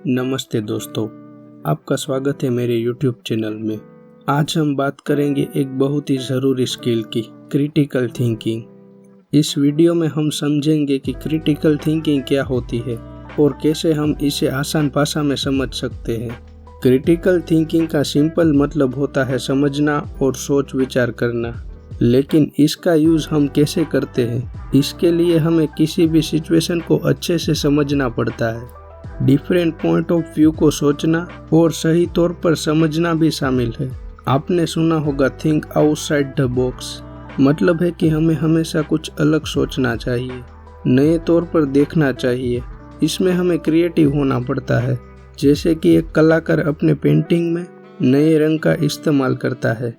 नमस्ते दोस्तों, आपका स्वागत है मेरे YouTube चैनल में। आज हम बात करेंगे एक बहुत ही ज़रूरी स्किल की, क्रिटिकल थिंकिंग। इस वीडियो में हम समझेंगे कि क्रिटिकल थिंकिंग क्या होती है और कैसे हम इसे आसान भाषा में समझ सकते हैं। क्रिटिकल थिंकिंग का सिंपल मतलब होता है समझना और सोच विचार करना, लेकिन इसका यूज़ हम कैसे करते हैं, इसके लिए हमें किसी भी सिचुएशन को अच्छे से समझना पड़ता है। डिफरेंट पॉइंट ऑफ व्यू को सोचना और सही तौर पर समझना भी शामिल है। आपने सुना होगा थिंक आउटसाइड द बॉक्स, मतलब है कि हमें हमेशा कुछ अलग सोचना चाहिए, नए तौर पर देखना चाहिए। इसमें हमें क्रिएटिव होना पड़ता है, जैसे कि एक कलाकार अपने पेंटिंग में नए रंग का इस्तेमाल करता है।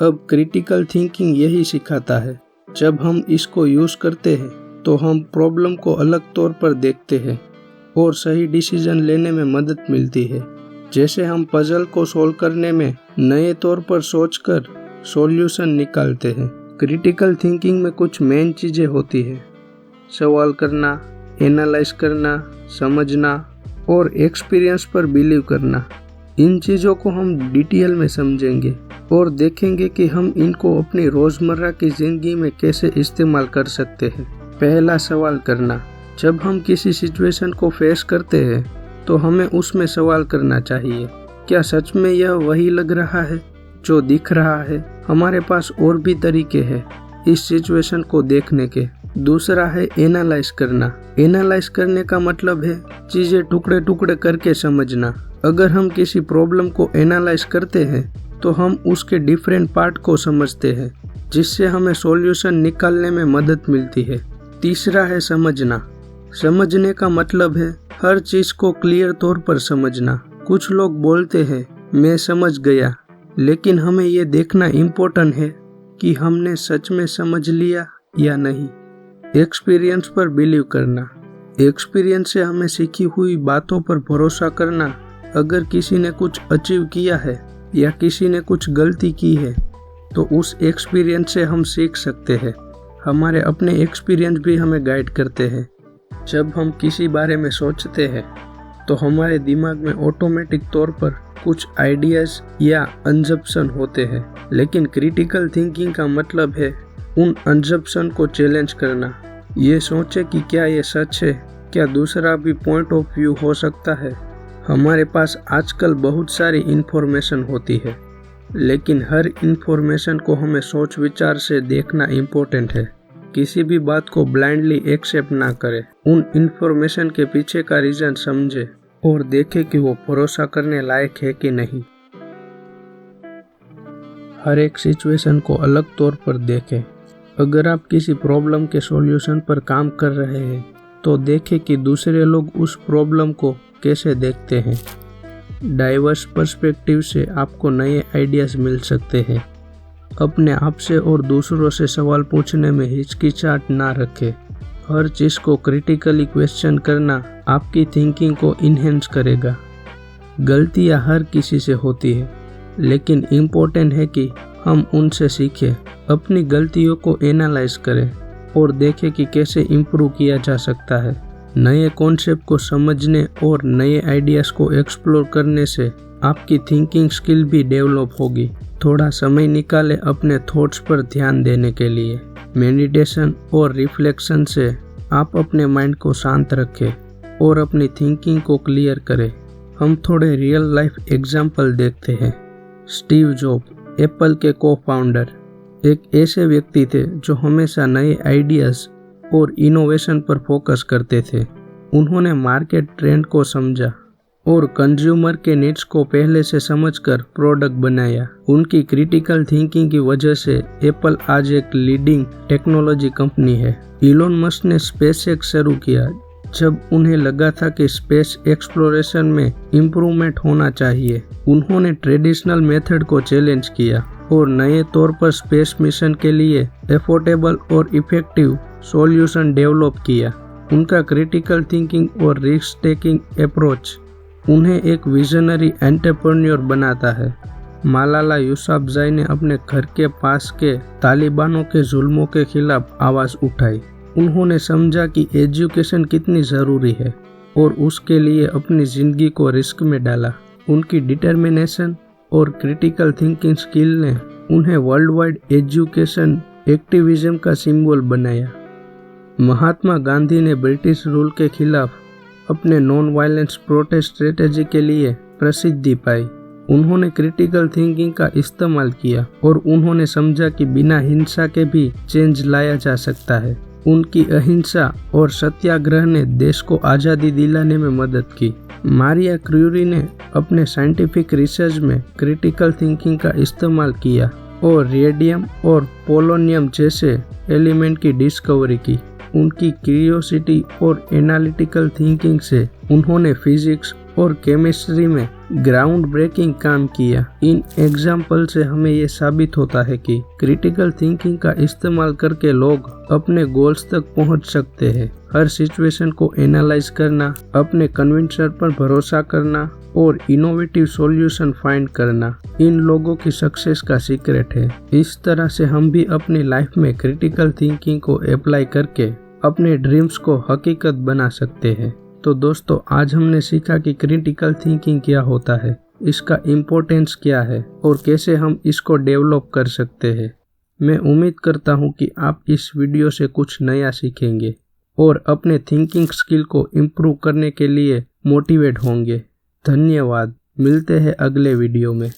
अब क्रिटिकल थिंकिंग यही सिखाता है। जब हम इसको यूज़ करते हैं तो हम प्रॉब्लम को अलग तौर पर देखते हैं और सही डिसीजन लेने में मदद मिलती है। जैसे हम पजल को सोल्व करने में नए तौर पर सोचकर सॉल्यूशन निकालते हैं। क्रिटिकल थिंकिंग में कुछ मेन चीज़ें होती है: सवाल करना, एनालाइज करना, समझना और एक्सपीरियंस पर बिलीव करना। इन चीज़ों को हम डिटेल में समझेंगे और देखेंगे कि हम इनको अपनी रोज़मर्रा की ज़िंदगी में कैसे इस्तेमाल कर सकते हैं। पहला, सवाल करना। जब हम किसी सिचुएशन को फेस करते हैं तो हमें उसमें सवाल करना चाहिए, क्या सच में यह वही लग रहा है जो दिख रहा है? हमारे पास और भी तरीके हैं इस सिचुएशन को देखने के। दूसरा है एनालाइज करना। एनालाइज करने का मतलब है चीज़ें टुकड़े टुकड़े करके समझना। अगर हम किसी प्रॉब्लम को एनालाइज करते हैं तो हम उसके डिफरेंट पार्ट को समझते हैं, जिससे हमें सॉल्यूशन निकालने में मदद मिलती है। तीसरा है समझना। समझने का मतलब है हर चीज़ को क्लियर तौर पर समझना। कुछ लोग बोलते हैं मैं समझ गया, लेकिन हमें ये देखना इम्पोर्टेंट है कि हमने सच में समझ लिया या नहीं। एक्सपीरियंस पर बिलीव करना। एक्सपीरियंस से हमें सीखी हुई बातों पर भरोसा करना। अगर किसी ने कुछ अचीव किया है या किसी ने कुछ गलती की है तो उस एक्सपीरियंस से हम सीख सकते हैं। हमारे अपने एक्सपीरियंस भी हमें गाइड करते हैं। जब हम किसी बारे में सोचते हैं तो हमारे दिमाग में ऑटोमेटिक तौर पर कुछ आइडियाज़ या अजम्पशन होते हैं, लेकिन क्रिटिकल थिंकिंग का मतलब है उन अजम्पशन को चैलेंज करना। ये सोचे कि क्या ये सच है, क्या दूसरा भी पॉइंट ऑफ व्यू हो सकता है। हमारे पास आजकल बहुत सारी इन्फॉर्मेशन होती है, लेकिन हर इन्फॉर्मेशन को हमें सोच विचार से देखना इम्पोर्टेंट है। किसी भी बात को ब्लाइंडली एक्सेप्ट ना करें। उन इन्फॉर्मेशन के पीछे का रीज़न समझे और देखें कि वो भरोसा करने लायक है कि नहीं। हर एक सिचुएशन को अलग तौर पर देखें। अगर आप किसी प्रॉब्लम के सॉल्यूशन पर काम कर रहे हैं तो देखें कि दूसरे लोग उस प्रॉब्लम को कैसे देखते हैं। डाइवर्स पर्सपेक्टिव से आपको नए आइडियाज़ मिल सकते हैं। अपने आप से और दूसरों से सवाल पूछने में हिचकिचाहट ना रखें। हर चीज़ को क्रिटिकली क्वेश्चन करना आपकी थिंकिंग को इन्हेंस करेगा। गलतियां हर किसी से होती है, लेकिन इम्पोर्टेंट है कि हम उनसे सीखें। अपनी गलतियों को एनालाइज करें और देखें कि कैसे इम्प्रूव किया जा सकता है। नए कॉन्सेप्ट को समझने और नए आइडियाज़ को एक्सप्लोर करने से आपकी थिंकिंग स्किल भी डेवलप होगी। थोड़ा समय निकालें अपने थॉट्स पर ध्यान देने के लिए। मेडिटेशन और रिफ्लेक्शन से आप अपने माइंड को शांत रखें और अपनी थिंकिंग को क्लियर करें। हम थोड़े रियल लाइफ एग्जाम्पल देखते हैं। स्टीव जॉब, एप्पल के को-फाउंडर, एक ऐसे व्यक्ति थे जो हमेशा नए आइडियाज़ और इनोवेशन पर फोकस करते थे। उन्होंने मार्केट ट्रेंड को समझा और कंज्यूमर के नीड्स को पहले से समझकर प्रोडक्ट बनाया। उनकी क्रिटिकल थिंकिंग की वजह से एप्पल आज एक लीडिंग टेक्नोलॉजी कंपनी है। इलोन मस्क ने स्पेसएक्स शुरू किया जब उन्हें लगा था कि स्पेस एक्सप्लोरेशन में इम्प्रूवमेंट होना चाहिए। उन्होंने ट्रेडिशनल मेथड को चैलेंज किया और नए तौर पर स्पेस मिशन के लिए एफोर्डेबल और इफेक्टिव सॉल्यूशन डेवलप किया। उनका क्रिटिकल थिंकिंग और रिस्क टेकिंग अप्रोच उन्हें एक विजनरी एंटरप्रेन्योर बनाता है। मालाला यूसुफज़ई ने अपने घर के पास के तालिबानों के जुल्मों के खिलाफ आवाज़ उठाई। उन्होंने समझा कि एजुकेशन कितनी ज़रूरी है और उसके लिए अपनी ज़िंदगी को रिस्क में डाला। उनकी डिटर्मिनेशन और क्रिटिकल थिंकिंग स्किल ने उन्हें वर्ल्ड वाइड एजुकेशन एक्टिविज्म का सिंबल बनाया। महात्मा गांधी ने ब्रिटिश रूल के खिलाफ अपने नॉन वायलेंस प्रोटेस्ट स्ट्रेटेजी के लिए प्रसिद्धि पाई। उन्होंने क्रिटिकल थिंकिंग का इस्तेमाल किया और उन्होंने समझा कि बिना हिंसा के भी चेंज लाया जा सकता है। उनकी अहिंसा और सत्याग्रह ने देश को आज़ादी दिलाने में मदद की। मारिया क्यूरी ने अपने साइंटिफिक रिसर्च में क्रिटिकल थिंकिंग का इस्तेमाल किया और रेडियम और पोलोनियम जैसे एलिमेंट की डिस्कवरी की। उनकी क्यूरियोसिटी और एनालिटिकल थिंकिंग से उन्होंने फिजिक्स और केमिस्ट्री में ग्राउंड ब्रेकिंग काम किया। इन एग्जाम्पल से हमें ये साबित होता है कि क्रिटिकल थिंकिंग का इस्तेमाल करके लोग अपने गोल्स तक पहुंच सकते हैं। हर सिचुएशन को एनालाइज करना, अपने कन्विक्शन पर भरोसा करना और इनोवेटिव सॉल्यूशन फाइंड करना इन लोगों की सक्सेस का सीक्रेट है। इस तरह से हम भी अपनी लाइफ में क्रिटिकल थिंकिंग को अप्लाई करके अपने ड्रीम्स को हकीकत बना सकते हैं। तो दोस्तों, आज हमने सीखा कि क्रिटिकल थिंकिंग क्या होता है, इसका इम्पोर्टेंस क्या है और कैसे हम इसको डेवलप कर सकते हैं। मैं उम्मीद करता हूँ कि आप इस वीडियो से कुछ नया सीखेंगे और अपने थिंकिंग स्किल को इम्प्रूव करने के लिए मोटिवेट होंगे। धन्यवाद। मिलते हैं अगले वीडियो में।